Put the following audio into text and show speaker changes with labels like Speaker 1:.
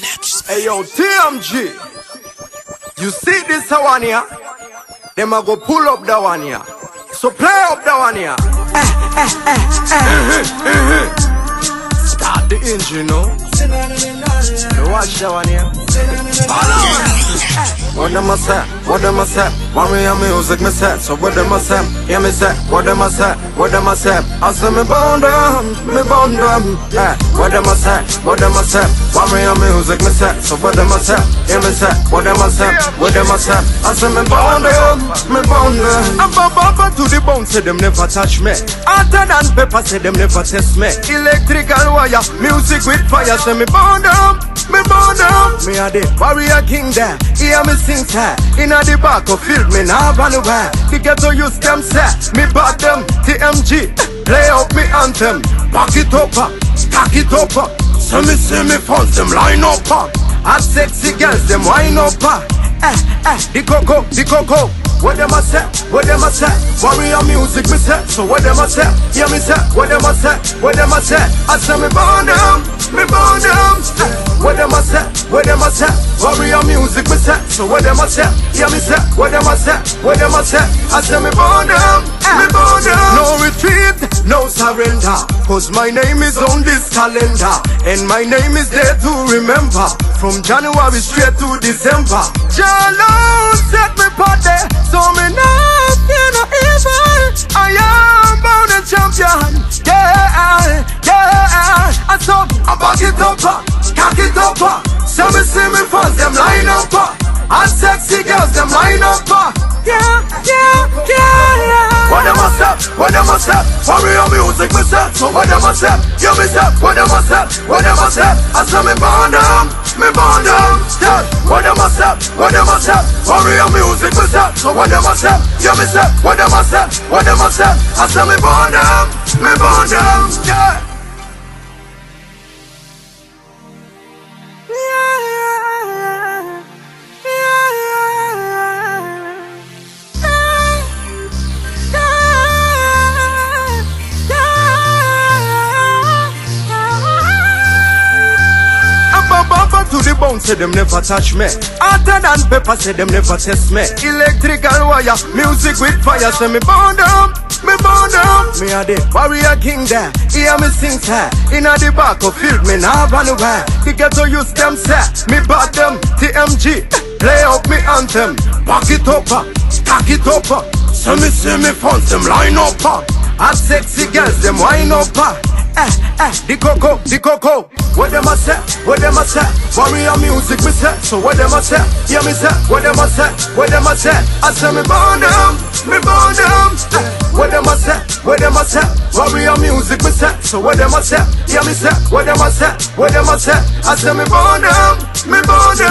Speaker 1: Hey yo, TMG, you see this one here? Them a go pull up the one here. So play up the one here. Start the engine, no? You watch the one here. What them a say? What them a say? When we have music, me say. So what them a say? Hear me say. What them a say? What them a say? I say me bound them, me bound them. What them a say? What them a say? When we have music, me say. So what them a say? Hear me say. What them a say? What them a say? I say me bound them, me bound them. I'm baba to the bone, say them never touch me. Hotter than pepper, say them never test me. Electrical wire, music with fire, say me bound them. Me bound them. Me a the warrior king there. Hear me sing say. Inna the back of field me nah run away. The ghetto use them say. Me back them. TMG play up me anthem. Back it up, stack it up. So me see me funds them line up. Hot sexy girls them wine up. The coco. What them a say? What them a say? Warrior music me say. So what them a say? Hear me say. What them a say? What them a say? I say me bound them. Me bound them. What them a say? What them a say? Warrior music me say. So what them a say? Hear me say. What them a say? What them a say? I say me bound them. Me bound them. No retreat, no surrender. Cause my name is on this calendar. And my name is there to remember. From January straight to December. Jalo set me party. So me not fear no evil. I am bound and champion. Yeah. I saw I back it up, cock it up. So me see me fans them line up. And sexy girls them line up. Yeah. What them a say? What them a say? Warrior music me say. So what them a say? You me say. What them a say? What them a say? I say me born them. Me born them. Yeah. What them a say? What them a say? Warrior music me say. So what them a say? You me say. What them a say? What them a say? I say me born them. Me born them. Yeah. To the bone, say them never touch me. Hotter than pepper, say them never test me. Electrical wire, music with fire, say me bound them. Me bound them. Me a the warrior king there. Hear me sing say. Inna the back of field, me nah run away. The ghetto use them say. Me back them. TMG play up me anthem. Back it up, stack it up. So me see me funds them line up. Hot sexy girls them wine up. The coco. What them a say? What them a say? Warrior music me say. So what them a say? Hear me say. What them a say? What them a say? I say me born them. Me born them. What them a say? What them a say? Warrior music me say. So what them a say? Hear me say. What them a say? What them a say? I say me born them. Me born them.